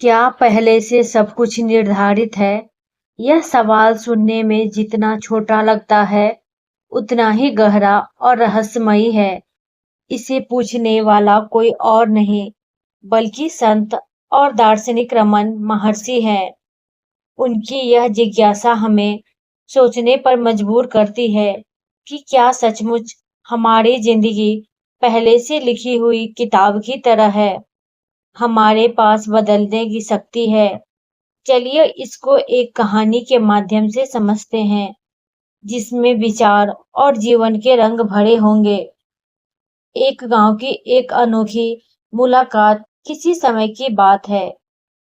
क्या पहले से सब कुछ निर्धारित है? यह सवाल सुनने में जितना छोटा लगता है, उतना ही गहरा और रहस्यमयी है। इसे पूछने वाला कोई और नहीं, बल्कि संत और दार्शनिक रमन महर्षि हैं। उनकी यह जिज्ञासा हमें सोचने पर मजबूर करती है कि क्या सचमुच हमारी जिंदगी पहले से लिखी हुई किताब की तरह है, हमारे पास बदलने की शक्ति है। चलिए इसको एक कहानी के माध्यम से समझते हैं, जिसमें विचार और जीवन के रंग भरे होंगे। एक गांव की एक अनोखी मुलाकात। किसी समय की बात है।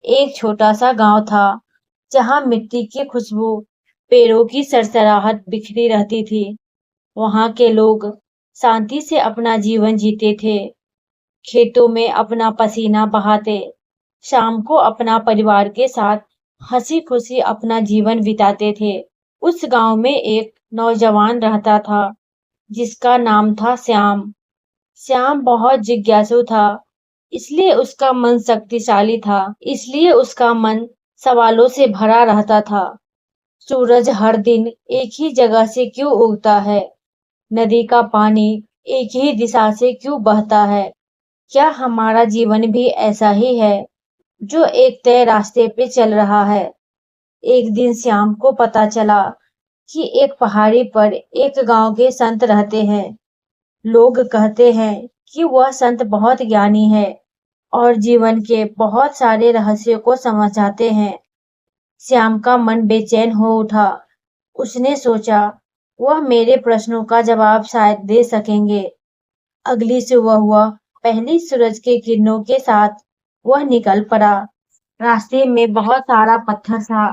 एक छोटा सा गांव था, जहां मिट्टी की खुशबू, पेड़ों की सरसराहट बिखरी रहती थी। वहां के लोग शांति से अपना जीवन जीते थे, खेतों में अपना पसीना बहाते, शाम को अपना परिवार के साथ हंसी खुशी अपना जीवन बिताते थे। उस गांव में एक नौजवान रहता था, जिसका नाम था श्याम। श्याम बहुत जिज्ञासु था, इसलिए उसका मन शक्तिशाली था, इसलिए उसका मन सवालों से भरा रहता था। सूरज हर दिन एक ही जगह से क्यों उगता है? नदी का पानी एक ही दिशा से क्यों बहता है? क्या हमारा जीवन भी ऐसा ही है, जो एक तय रास्ते पे चल रहा है? एक दिन श्याम को पता चला कि एक पहाड़ी पर एक गांव के संत रहते हैं। लोग कहते हैं कि वह संत बहुत ज्ञानी है और जीवन के बहुत सारे रहस्यों को समझाते हैं। श्याम का मन बेचैन हो उठा। उसने सोचा, वह मेरे प्रश्नों का जवाब शायद दे सकेंगे। अगली सुबह हुआ, पहली सूरज के किरणों के साथ वह निकल पड़ा। रास्ते में बहुत सारा पत्थर था,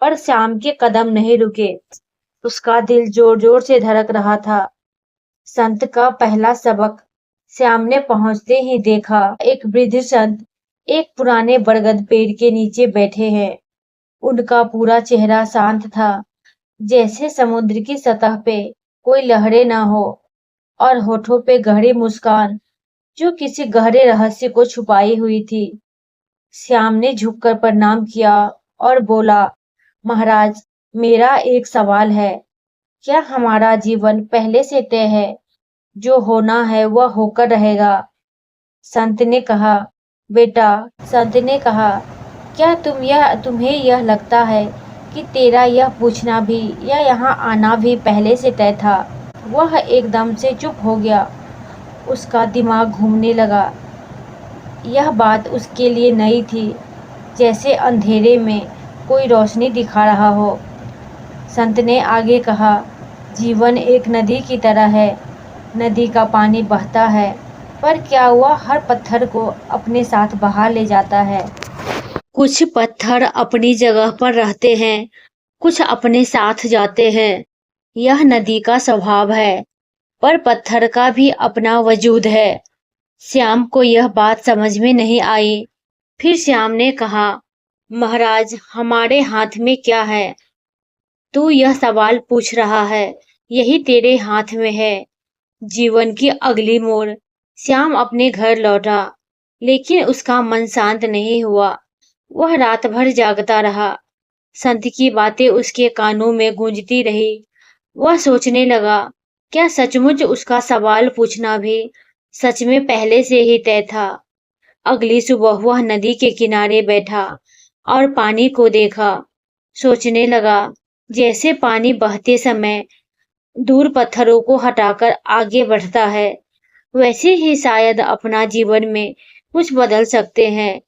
पर श्याम के कदम नहीं रुके। उसका दिल जोर जोर से धड़क रहा था। संत का पहला सबक। श्याम ने पहुंचते ही देखा, एक वृद्ध संत एक पुराने बरगद पेड़ के नीचे बैठे हैं। उनका पूरा चेहरा शांत था, जैसे समुद्र की सतह पे कोई लहरें ना हो, और होठों पे गहरी मुस्कान, जो किसी गहरे रहस्य को छुपाई हुई थी। श्याम ने झुककर प्रणाम किया और बोला, महाराज, मेरा एक सवाल है। क्या हमारा जीवन पहले से तय है? जो होना है वह होकर रहेगा? संत ने कहा, बेटा, संत ने कहा, क्या तुम्हें यह लगता है कि तेरा यह पूछना भी या यहाँ आना भी पहले से तय था? वह एकदम से चुप हो गया। उसका दिमाग घूमने लगा। यह बात उसके लिए नई थी, जैसे अंधेरे में कोई रोशनी दिखा रहा हो। संत ने आगे कहा, जीवन एक नदी की तरह है। नदी का पानी बहता है, पर क्या वह हर पत्थर को अपने साथ बहा ले जाता है? कुछ पत्थर अपनी जगह पर रहते हैं, कुछ अपने साथ जाते हैं। यह नदी का स्वभाव है, पर पत्थर का भी अपना वजूद है। श्याम को यह बात समझ में नहीं आई। फिर श्याम ने कहा, महाराज, हमारे हाथ में क्या है? तू यह सवाल पूछ रहा है, यही तेरे हाथ में है। जीवन की अगली मोड़। श्याम अपने घर लौटा, लेकिन उसका मन शांत नहीं हुआ। वह रात भर जागता रहा। संत की बातें उसके कानों में गूंजती रही। वह सोचने लगा, क्या सचमुच उसका सवाल पूछना भी सच में पहले से ही तय था? अगली सुबह वह नदी के किनारे बैठा और पानी को देखा। सोचने लगा, जैसे पानी बहते समय दूर पत्थरों को हटाकर आगे बढ़ता है, वैसे ही शायद अपना जीवन में कुछ बदल सकते हैं।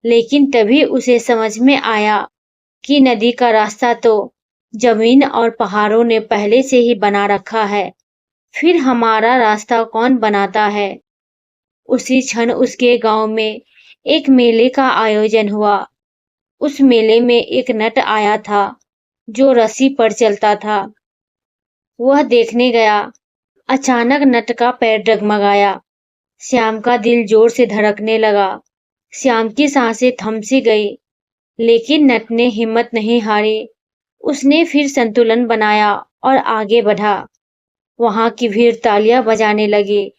लेकिन तभी उसे समझ में आया कि नदी का रास्ता तो जमीन और पहाड़ों ने पहले से ही बना रखा है। फिर हमारा रास्ता कौन बनाता है? उसी क्षण उसके गांव में एक मेले का आयोजन हुआ। उस मेले में एक नट आया था, जो रस्सी पर चलता था। वह देखने गया। अचानक नट का पैर डगमगाया। श्याम का दिल जोर से धड़कने लगा। श्याम की सांसें थम सी गई, लेकिन नट ने हिम्मत नहीं हारी। उसने फिर संतुलन बनाया और आगे बढ़ा। वहां की भीड़ तालियां बजाने लगी।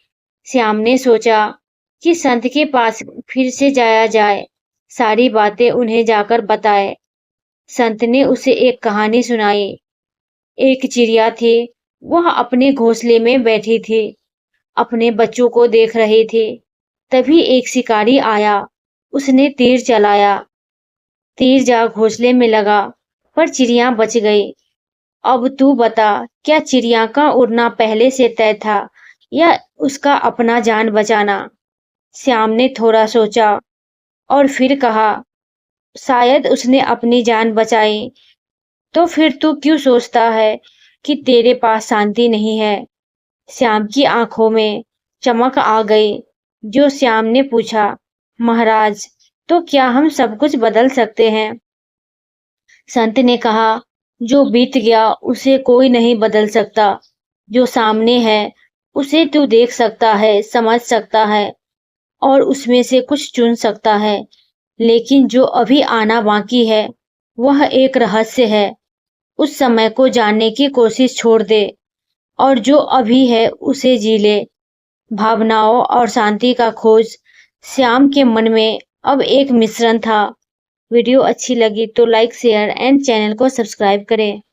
श्याम ने सोचा कि संत के पास फिर से जाया जाए। सारी बातें उन्हें जाकर बताए। संत ने उसे एक कहानी सुनाई। एक चिड़िया थी, वह अपने घोंसले में बैठी थी, अपने बच्चों को देख रही थी। तभी एक शिकारी आया, उसने तीर चलाया। तीर जा घोंसले में लगा, पर चिड़िया बच गई। अब तू बता, क्या चिड़िया का उड़ना पहले से तय था या उसका अपना जान बचाना? श्याम ने थोड़ा सोचा और फिर कहा, शायद उसने अपनी जान बचाई। तो फिर तू क्यों सोचता है कि तेरे पास शांति नहीं है? श्याम की आंखों में चमक आ गई। जो श्याम ने पूछा, महाराज, तो क्या हम सब कुछ बदल सकते हैं? संत ने कहा, जो बीत गया उसे कोई नहीं बदल सकता। जो सामने है उसे तू देख सकता है, समझ सकता है और उसमें से कुछ चुन सकता है। लेकिन जो अभी आना बाकी है, वह एक रहस्य है। उस समय को जानने की कोशिश छोड़ दे और जो अभी है उसे जी ले। भावनाओं और शांति का खोज। श्याम के मन में अब एक मिश्रण था। वीडियो अच्छी लगी तो लाइक, शेयर एंड चैनल को सब्सक्राइब करें।